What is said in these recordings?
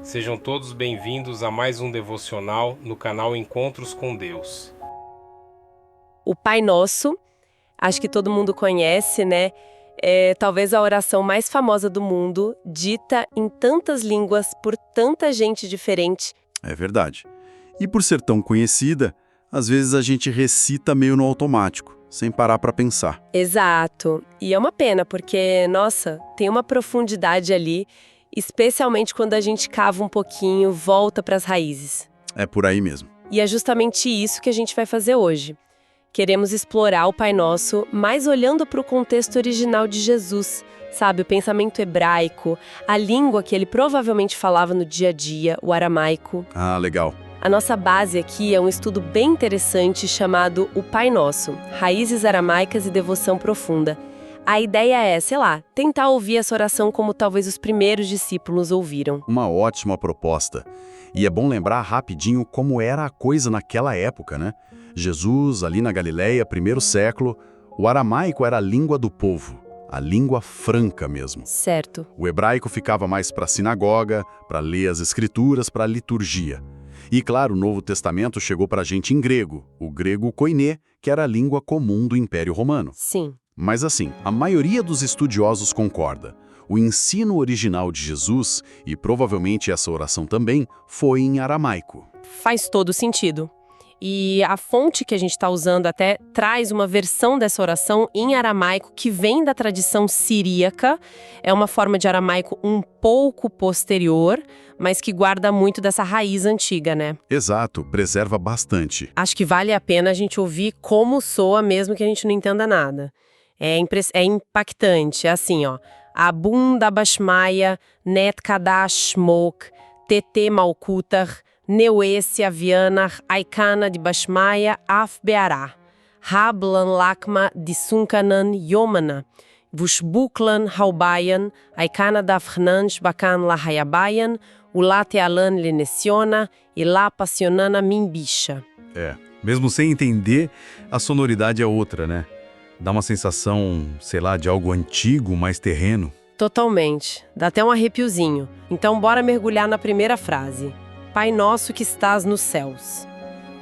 Sejam todos bem-vindos a mais um devocional no canal Encontros com Deus. O Pai Nosso, acho que todo mundo conhece, né? É talvez a oração mais famosa do mundo, dita em tantas línguas por tanta gente diferente. É verdade. E por ser tão conhecida, às vezes a gente recita meio no automático, sem parar para pensar. Exato. E é uma pena, porque, nossa, tem uma profundidade ali, especialmente quando a gente cava um pouquinho, volta para as raízes. É por aí mesmo. E é justamente isso que a gente vai fazer hoje. Queremos explorar o Pai Nosso, mas olhando para o contexto original de Jesus, sabe? O pensamento hebraico, a língua que ele provavelmente falava no dia a dia, o aramaico. Ah, legal. A nossa base aqui é um estudo bem interessante chamado O Pai Nosso, Raízes Aramaicas e Devoção Profunda. A ideia é, sei lá, tentar ouvir essa oração como talvez os primeiros discípulos ouviram. Uma ótima proposta. E é bom lembrar rapidinho como era a coisa naquela época, né? Jesus, ali na Galileia, primeiro século, o aramaico era a língua do povo, a língua franca mesmo. Certo. O hebraico ficava mais para a sinagoga, para ler as escrituras, para a liturgia. E claro, o Novo Testamento chegou para a gente em grego, o grego koiné, que era a língua comum do Império Romano. Sim. Mas assim, a maioria dos estudiosos concorda. O ensino original de Jesus, e provavelmente essa oração também, foi em aramaico. Faz todo sentido. E a fonte que a gente está usando até traz uma versão dessa oração em aramaico que vem da tradição siríaca. É uma forma de aramaico um pouco posterior, mas que guarda muito dessa raiz antiga, né? Exato, preserva bastante. Acho que vale a pena a gente ouvir como soa mesmo que a gente não entenda nada. É impactante, é assim, ó. Abum da Bashmaya, Net Kadash Shmok, TT Malkutar, Neuesse Avianar, Aikana de Bashmaya, Af Beará, Hablan Lakma de Sunkanan Yomana, Vushbuklan Haubayan, Aikana da Fernandes Bakan Lahayabayan, Ulate Alan Leneciona e La Passionana Mimbisha. Mesmo sem entender, a sonoridade é outra, né? Dá uma sensação, sei lá, de algo antigo, mais terreno. Totalmente. Dá até um arrepiozinho. Então bora mergulhar na primeira frase. Pai nosso que estás nos céus.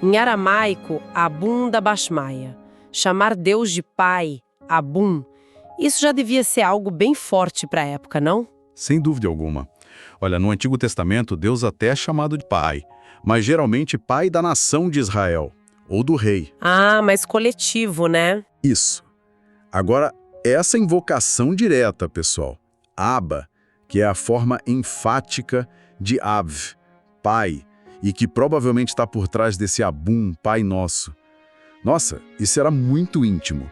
Em aramaico, Abum da Bashmaya. Chamar Deus de Pai, Abum, isso já devia ser algo bem forte para a época, não? Sem dúvida alguma. Olha, no Antigo Testamento, Deus até é chamado de Pai, mas geralmente Pai da nação de Israel, ou do rei. Ah, mas coletivo, né? Isso. Agora, essa invocação direta, pessoal, Abba, que é a forma enfática de Av, Pai, e que provavelmente está por trás desse Abum, Pai Nosso. Nossa, isso era muito íntimo.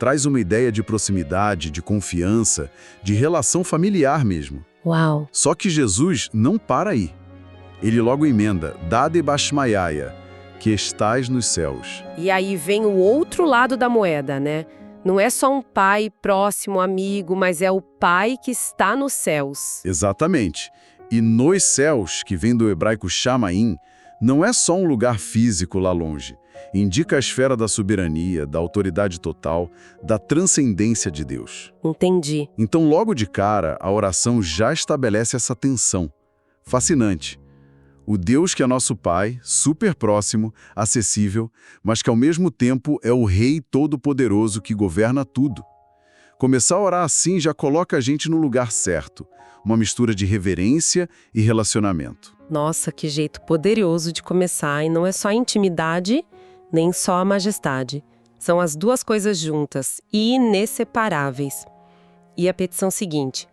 Traz uma ideia de proximidade, de confiança, de relação familiar mesmo. Uau! Só que Jesus não para aí. Ele logo emenda, Dade Bashmayaya, que estás nos céus. E aí vem o outro lado da moeda, né? Não é só um pai próximo, amigo, mas é o pai que está nos céus. Exatamente. E nos céus, que vem do hebraico Shamaim, não é só um lugar físico lá longe. Indica a esfera da soberania, da autoridade total, da transcendência de Deus. Entendi. Então, logo de cara, a oração já estabelece essa tensão. Fascinante. O Deus que é nosso Pai, super próximo, acessível, mas que ao mesmo tempo é o Rei Todo-Poderoso que governa tudo. Começar a orar assim já coloca a gente no lugar certo, uma mistura de reverência e relacionamento. Nossa, que jeito poderoso de começar, e não é só a intimidade, nem só a majestade. São as duas coisas juntas, inseparáveis. E a petição seguinte: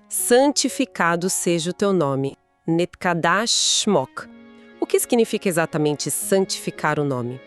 santificado seja o teu nome. Netkadash Shmok. O que significa exatamente santificar o nome?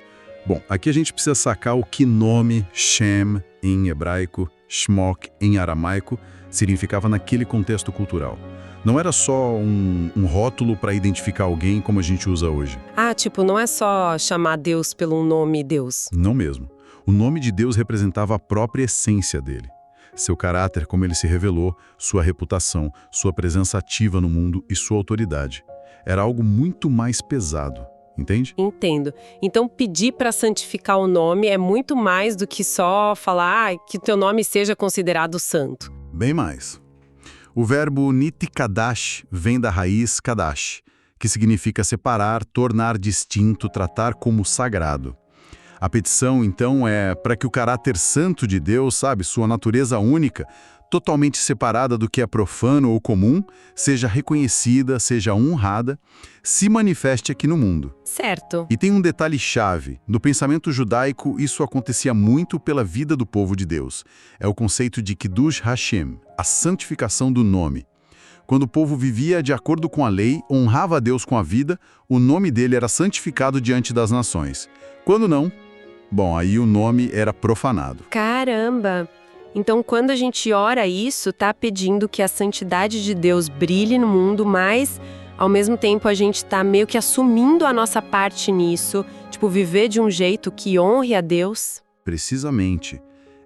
Bom, aqui a gente precisa sacar o que nome, Shem, em hebraico, Shmok, em aramaico, significava naquele contexto cultural. Não era só um rótulo para identificar alguém como a gente usa hoje. Ah, tipo, não é só chamar Deus pelo nome Deus. Não mesmo. O nome de Deus representava a própria essência dele. Seu caráter, como ele se revelou, sua reputação, sua presença ativa no mundo e sua autoridade. Era algo muito mais pesado, entende? Entendo. Então pedir para santificar o nome é muito mais do que só falar que o teu nome seja considerado santo. Bem mais. O verbo nitikadash vem da raiz kadash, que significa separar, tornar distinto, tratar como sagrado. A petição, então, é para que o caráter santo de Deus, sabe, sua natureza única, totalmente separada do que é profano ou comum, seja reconhecida, seja honrada, se manifeste aqui no mundo. Certo. E tem um detalhe-chave. No pensamento judaico, isso acontecia muito pela vida do povo de Deus. É o conceito de Kiddush Hashem, a santificação do nome. Quando o povo vivia de acordo com a lei, honrava a Deus com a vida, o nome dele era santificado diante das nações. Quando não, bom, aí o nome era profanado. Caramba! Então, quando a gente ora isso, tá pedindo que a santidade de Deus brilhe no mundo, mas, ao mesmo tempo, a gente tá meio que assumindo a nossa parte nisso, tipo, viver de um jeito que honre a Deus. Precisamente.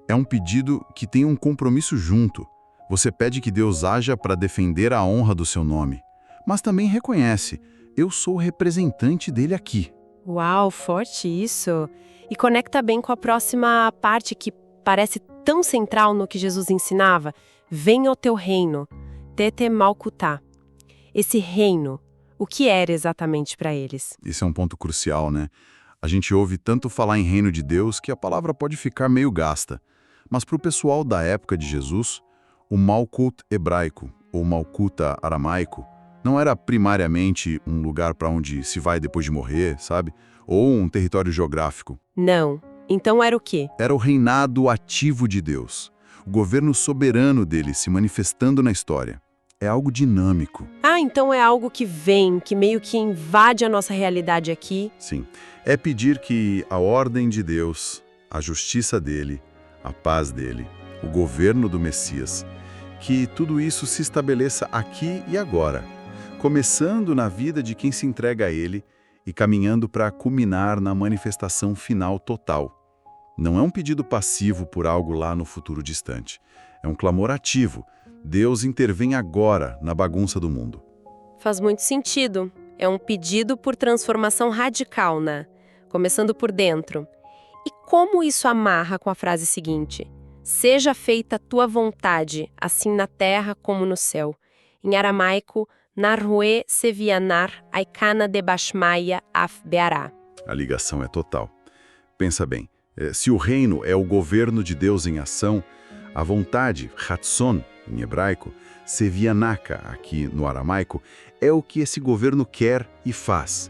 É um pedido que tem um compromisso junto. Você pede que Deus haja para defender a honra do seu nome, mas também reconhece, eu sou o representante dele aqui. Uau, forte isso! E conecta bem com a próxima parte que parece tão central no que Jesus ensinava. Venha o teu reino, tete malkutá. Esse reino, o que era exatamente para eles? Esse é um ponto crucial, né? A gente ouve tanto falar em reino de Deus que a palavra pode ficar meio gasta. Mas para o pessoal da época de Jesus, o Malkut hebraico, ou Malkuta aramaico, não era primariamente um lugar para onde se vai depois de morrer, sabe? Ou um território geográfico. Não. Então era o quê? Era o reinado ativo de Deus, o governo soberano dele se manifestando na história. É algo dinâmico. Ah, então é algo que vem, que meio que invade a nossa realidade aqui. Sim, é pedir que a ordem de Deus, a justiça dele, a paz dele, o governo do Messias, que tudo isso se estabeleça aqui e agora, começando na vida de quem se entrega a ele e caminhando para culminar na manifestação final total. Não é um pedido passivo por algo lá no futuro distante. É um clamor ativo. Deus intervém agora na bagunça do mundo. Faz muito sentido. É um pedido por transformação radical, né? Começando por dentro. E como isso amarra com a frase seguinte? Seja feita a tua vontade, assim na terra como no céu. Em aramaico, Narue sevianar aikana de bashmaia af beará. A ligação é total. Pensa bem, se o reino é o governo de Deus em ação, a vontade, Hatson, em hebraico, sevianaka, aqui no aramaico, é o que esse governo quer e faz.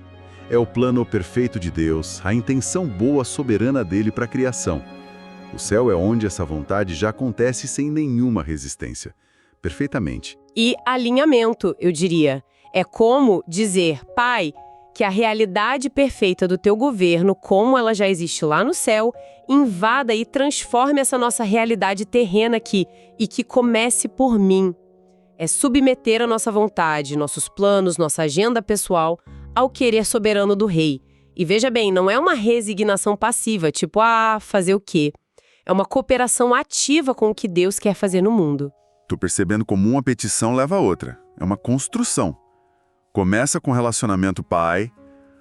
É o plano perfeito de Deus, a intenção boa soberana dele para a criação. O céu é onde essa vontade já acontece sem nenhuma resistência. Perfeitamente. E alinhamento, eu diria. É como dizer, Pai, que a realidade perfeita do teu governo, como ela já existe lá no céu, invada e transforme essa nossa realidade terrena aqui e que comece por mim. É submeter a nossa vontade, nossos planos, nossa agenda pessoal ao querer soberano do rei. E veja bem, não é uma resignação passiva, tipo, fazer o quê? É uma cooperação ativa com o que Deus quer fazer no mundo. Tô percebendo como uma petição leva a outra. É uma construção. Começa com o relacionamento pai,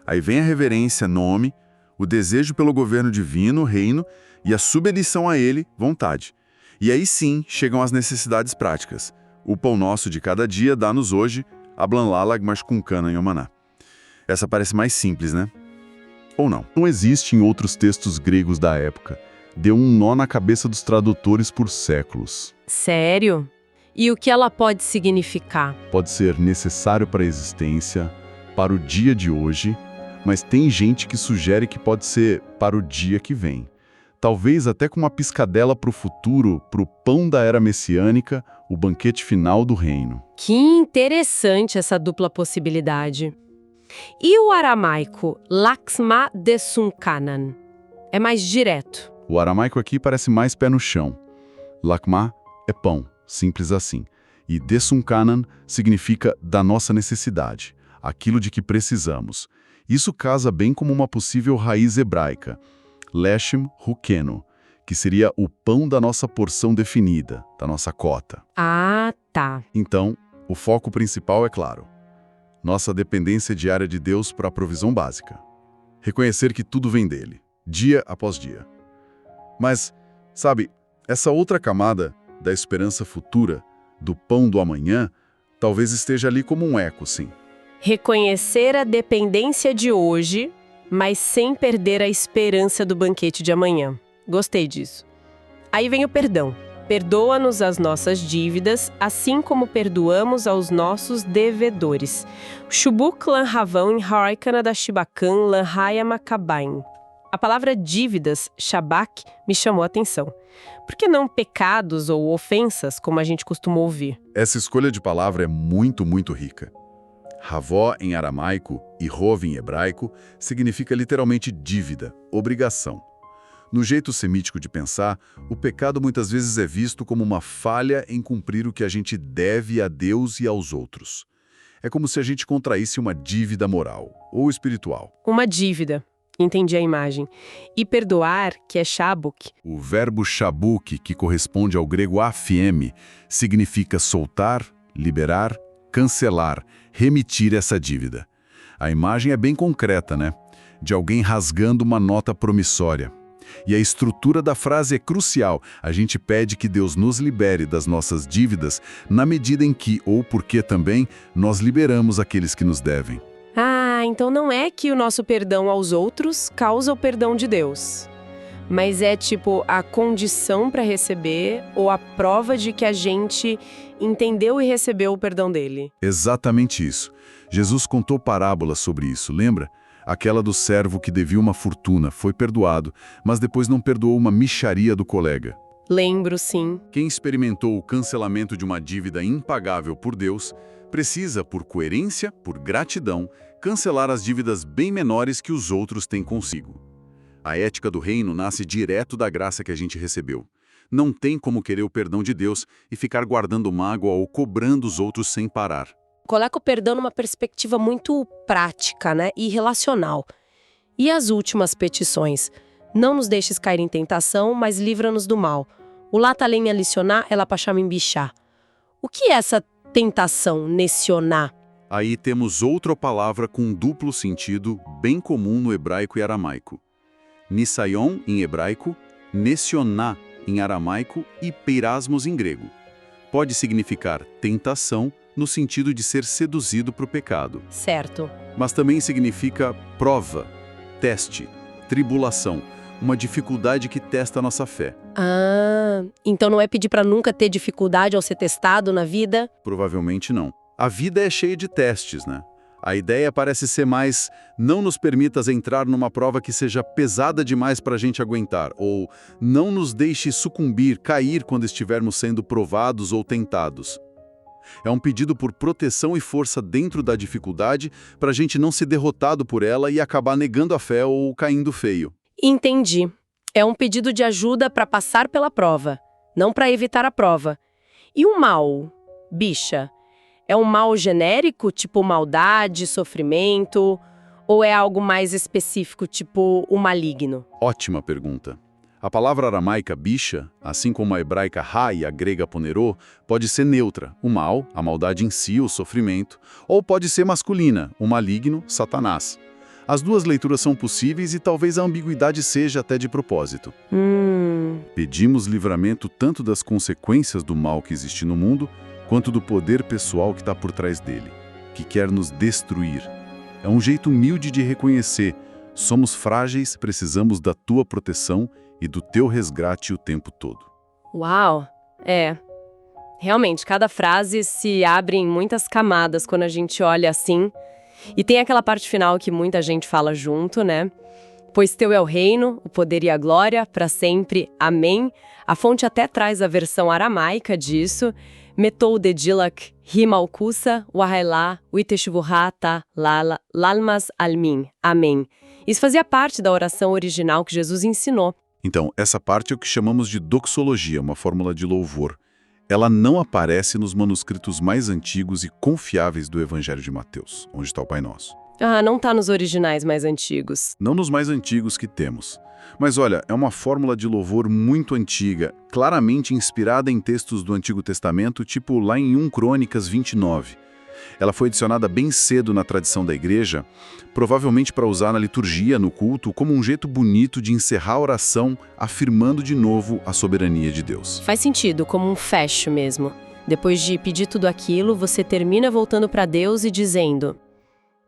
aí vem a reverência, nome, o desejo pelo governo divino, reino, e a submissão a ele, vontade. E aí sim chegam as necessidades práticas. O pão nosso de cada dia dá-nos hoje, ablan lalag mas com cana em omaná. Essa parece mais simples, né? Ou não? Não existe em outros textos gregos da época. Deu um nó na cabeça dos tradutores por séculos. Sério? E o que ela pode significar? Pode ser necessário para a existência, para o dia de hoje, mas tem gente que sugere que pode ser para o dia que vem. Talvez até com uma piscadela para o futuro, para o pão da era messiânica, o banquete final do reino. Que interessante essa dupla possibilidade. E o aramaico, laksma desunkanan? É mais direto. O aramaico aqui parece mais pé no chão. Lakma é pão, simples assim. E desunkanan significa da nossa necessidade, aquilo de que precisamos. Isso casa bem como uma possível raiz hebraica, leshem hukeno, que seria o pão da nossa porção definida, da nossa cota. Ah, tá. Então, o foco principal é claro. Nossa dependência diária de Deus para a provisão básica. Reconhecer que tudo vem dele, dia após dia. Mas, sabe, essa outra camada da esperança futura do pão do amanhã, talvez esteja ali como um eco, sim. Reconhecer a dependência de hoje, mas sem perder a esperança do banquete de amanhã. Gostei disso. Aí vem o perdão. Perdoa-nos as nossas dívidas, assim como perdoamos aos nossos devedores. Shubuk lan havão Harai Canada Shibakan lan Hayamakabain. A palavra dívidas, shabak, me chamou a atenção. Por que não pecados ou ofensas, como a gente costuma ouvir? Essa escolha de palavra é muito, muito rica. Havó em aramaico e Rov em hebraico significa literalmente dívida, obrigação. No jeito semítico de pensar, o pecado muitas vezes é visto como uma falha em cumprir o que a gente deve a Deus e aos outros. É como se a gente contraísse uma dívida moral ou espiritual. Uma dívida. Entendi a imagem. E perdoar, que é shabuk. O verbo shabuk, que corresponde ao grego afieme, significa soltar, liberar, cancelar, remitir essa dívida. A imagem é bem concreta, né? De alguém rasgando uma nota promissória. E a estrutura da frase é crucial. A gente pede que Deus nos libere das nossas dívidas na medida em que, ou porque também, nós liberamos aqueles que nos devem. Ah, então não é que o nosso perdão aos outros causa o perdão de Deus. Mas é tipo a condição para receber ou a prova de que a gente entendeu e recebeu o perdão dele. Exatamente isso. Jesus contou parábolas sobre isso, lembra? Aquela do servo que devia uma fortuna, foi perdoado, mas depois não perdoou uma mixaria do colega. Lembro, sim. Quem experimentou o cancelamento de uma dívida impagável por Deus, precisa, por coerência, por gratidão, cancelar as dívidas bem menores que os outros têm consigo. A ética do reino nasce direto da graça que a gente recebeu. Não tem como querer o perdão de Deus e ficar guardando mágoa ou cobrando os outros sem parar. Coloca o perdão numa perspectiva muito prática, né, e relacional. E as últimas petições? Não nos deixes cair em tentação, mas livra-nos do mal. O latalém alicionar, ela pacham bichá. O que é essa tentação, nessionar? Aí temos outra palavra com duplo sentido, bem comum no hebraico e aramaico. Nisayon, em hebraico, nessioná, em aramaico e peirasmos, em grego. Pode significar tentação, no sentido de ser seduzido para o pecado. Certo. Mas também significa prova, teste, tribulação, uma dificuldade que testa a nossa fé. Ah, então não é pedir para nunca ter dificuldade ao ser testado na vida? Provavelmente não. A vida é cheia de testes, né? A ideia parece ser mais, não nos permitas entrar numa prova que seja pesada demais para a gente aguentar, ou não nos deixe sucumbir, cair quando estivermos sendo provados ou tentados. É um pedido por proteção e força dentro da dificuldade para a gente não ser derrotado por ela e acabar negando a fé ou caindo feio. Entendi. É um pedido de ajuda para passar pela prova, não para evitar a prova. E o mal, bicha? É um mal genérico, tipo maldade, sofrimento? Ou é algo mais específico, tipo o maligno? Ótima pergunta. A palavra aramaica bicha, assim como a hebraica ra e a grega ponerô, pode ser neutra, o mal, a maldade em si, o sofrimento, ou pode ser masculina, o maligno, Satanás. As duas leituras são possíveis e talvez a ambiguidade seja até de propósito. Pedimos livramento tanto das consequências do mal que existe no mundo, quanto do poder pessoal que está por trás dele, que quer nos destruir. É um jeito humilde de reconhecer, somos frágeis, precisamos da tua proteção e do teu resgate o tempo todo. Uau! É. Realmente, cada frase se abre em muitas camadas quando a gente olha assim. E tem aquela parte final que muita gente fala junto, né? Pois teu é o reino, o poder e a glória, para sempre. Amém. A fonte até traz a versão aramaica disso. Metou dedilak, rimalkusa, wahailá, uiteshvuhata, lalmas almin. Amém. Isso fazia parte da oração original que Jesus ensinou. Então, essa parte é o que chamamos de doxologia, uma fórmula de louvor. Ela não aparece nos manuscritos mais antigos e confiáveis do Evangelho de Mateus, onde está o Pai Nosso. Ah, não está nos originais mais antigos. Não nos mais antigos que temos. Mas olha, é uma fórmula de louvor muito antiga, claramente inspirada em textos do Antigo Testamento, tipo lá em 1 Crônicas 29. Ela foi adicionada bem cedo na tradição da igreja, provavelmente para usar na liturgia, no culto, como um jeito bonito de encerrar a oração, afirmando de novo a soberania de Deus. Faz sentido, como um fecho mesmo. Depois de pedir tudo aquilo, você termina voltando para Deus e dizendo: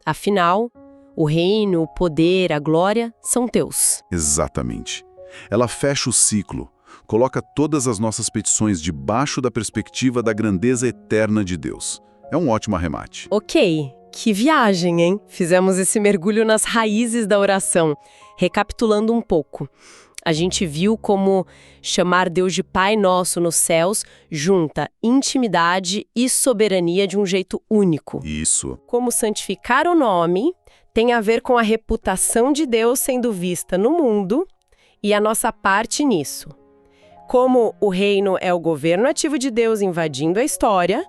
afinal, o reino, o poder, a glória são teus. Exatamente. Ela fecha o ciclo, coloca todas as nossas petições debaixo da perspectiva da grandeza eterna de Deus. É um ótimo arremate. Ok, que viagem, hein? Fizemos esse mergulho nas raízes da oração. Recapitulando um pouco. A gente viu como chamar Deus de Pai Nosso nos céus junta intimidade e soberania de um jeito único. Isso. Como santificar o nome tem a ver com a reputação de Deus sendo vista no mundo e a nossa parte nisso. Como o reino é o governo ativo de Deus invadindo a história,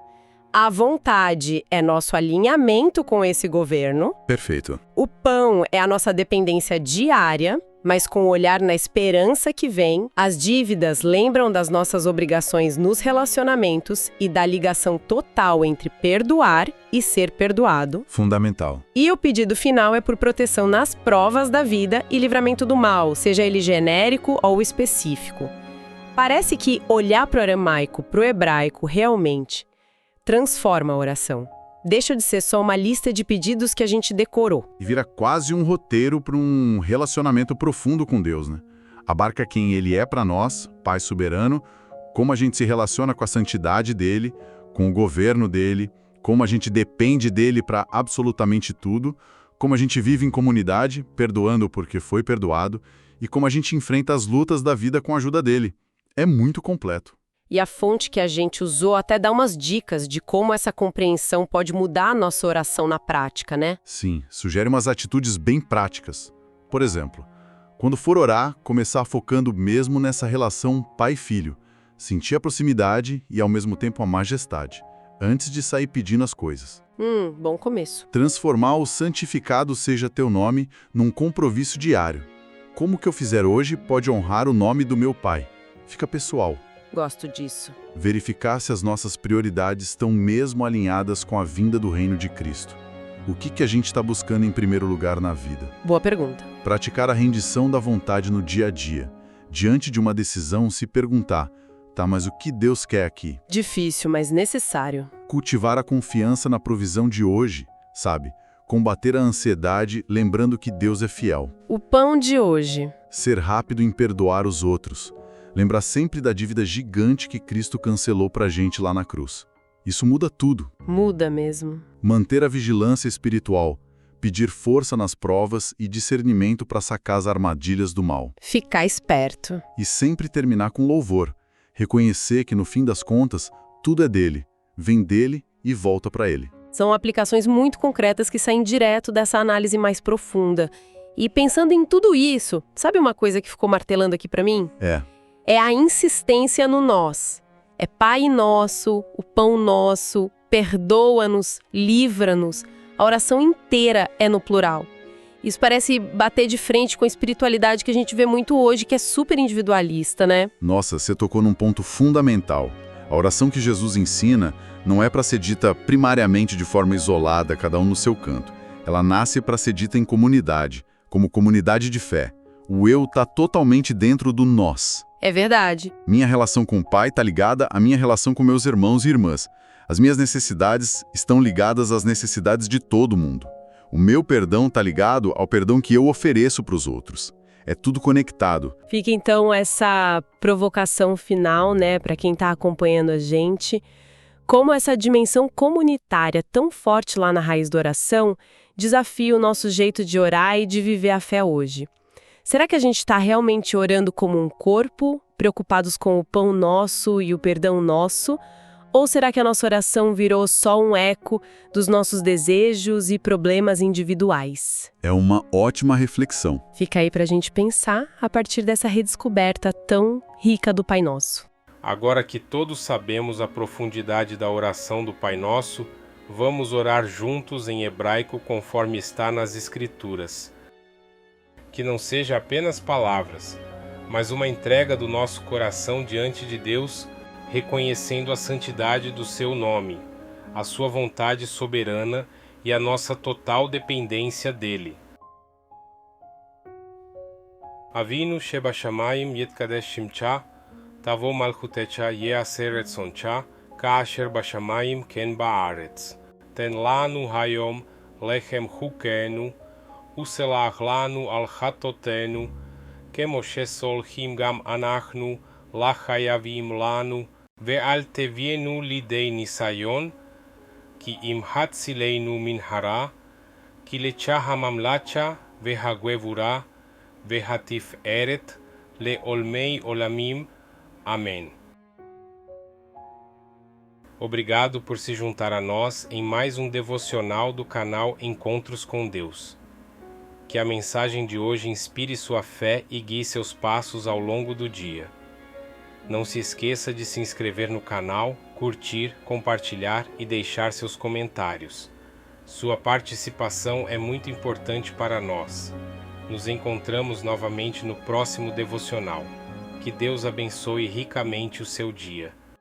a vontade é nosso alinhamento com esse governo. Perfeito. O pão é a nossa dependência diária, mas com o olhar na esperança que vem. As dívidas lembram das nossas obrigações nos relacionamentos e da ligação total entre perdoar e ser perdoado. Fundamental. E o pedido final é por proteção nas provas da vida e livramento do mal, seja ele genérico ou específico. Parece que olhar para o aramaico, para o hebraico, realmente transforma a oração. Deixa de ser só uma lista de pedidos que a gente decorou. E vira quase um roteiro para um relacionamento profundo com Deus, né? Abarca quem Ele é para nós, Pai soberano, como a gente se relaciona com a santidade dEle, com o governo dEle, como a gente depende dEle para absolutamente tudo, como a gente vive em comunidade, perdoando porque foi perdoado, e como a gente enfrenta as lutas da vida com a ajuda dEle. É muito completo. E a fonte que a gente usou até dá umas dicas de como essa compreensão pode mudar a nossa oração na prática, né? Sim, sugere umas atitudes bem práticas. Por exemplo, quando for orar, começar focando mesmo nessa relação pai-filho, sentir a proximidade e ao mesmo tempo a majestade, antes de sair pedindo as coisas. Bom começo. Transformar o santificado seja teu nome num compromisso diário. Como o que eu fizer hoje pode honrar o nome do meu pai? Fica pessoal. Gosto disso. Verificar se as nossas prioridades estão mesmo alinhadas com a vinda do reino de Cristo. O que a gente está buscando em primeiro lugar na vida? Boa pergunta. Praticar a rendição da vontade no dia a dia. Diante de uma decisão, se perguntar, tá, mas o que Deus quer aqui? Difícil, mas necessário. Cultivar a confiança na provisão de hoje, sabe? Combater a ansiedade, lembrando que Deus é fiel. O pão de hoje. Ser rápido em perdoar os outros. Lembrar sempre da dívida gigante que Cristo cancelou pra gente lá na cruz. Isso muda tudo. Muda mesmo. Manter a vigilância espiritual, pedir força nas provas e discernimento para sacar as armadilhas do mal. Ficar esperto. E sempre terminar com louvor. Reconhecer que, no fim das contas, tudo é dele, vem dele e volta para ele. São aplicações muito concretas que saem direto dessa análise mais profunda. E pensando em tudo isso, sabe uma coisa que ficou martelando aqui para mim? É a insistência no nós. É Pai Nosso, o pão nosso, perdoa-nos, livra-nos. A oração inteira é no plural. Isso parece bater de frente com a espiritualidade que a gente vê muito hoje, que é super individualista, né? Nossa, você tocou num ponto fundamental. A oração que Jesus ensina não é para ser dita primariamente de forma isolada, cada um no seu canto. Ela nasce para ser dita em comunidade, como comunidade de fé. O eu está totalmente dentro do nós. É verdade. Minha relação com o Pai está ligada à minha relação com meus irmãos e irmãs. As minhas necessidades estão ligadas às necessidades de todo mundo. O meu perdão está ligado ao perdão que eu ofereço para os outros. É tudo conectado. Fica então essa provocação final, né, para quem está acompanhando a gente. Como essa dimensão comunitária tão forte lá na raiz da oração desafia o nosso jeito de orar e de viver a fé hoje. Será que a gente está realmente orando como um corpo, preocupados com o pão nosso e o perdão nosso? Ou será que a nossa oração virou só um eco dos nossos desejos e problemas individuais? É uma ótima reflexão. Fica aí para a gente pensar a partir dessa redescoberta tão rica do Pai Nosso. Agora que todos sabemos a profundidade da oração do Pai Nosso, vamos orar juntos em hebraico conforme está nas Escrituras. Que não seja apenas palavras, mas uma entrega do nosso coração diante de Deus, reconhecendo a santidade do seu nome, a sua vontade soberana e a nossa total dependência dele. Avinu shebashamayim yetkadesh shimcha, tavo malchutecha yeaser retzoncha, כאשר בשמיים כן בארץ. תן לנו היום לחם חוקנו, וסלח לנו על חטאותינו, כמו שסולחים גם אנחנו לחייבים לנו, ואל תביאנו לידי ניסיון, כי אם הצילנו מן הרע, כי לך הממלכה והגבורה והתפארת לעולמי עולמים. Amém. Obrigado por se juntar a nós em mais um devocional do canal Encontros com Deus. Que a mensagem de hoje inspire sua fé e guie seus passos ao longo do dia. Não se esqueça de se inscrever no canal, curtir, compartilhar e deixar seus comentários. Sua participação é muito importante para nós. Nos encontramos novamente no próximo devocional. Que Deus abençoe ricamente o seu dia.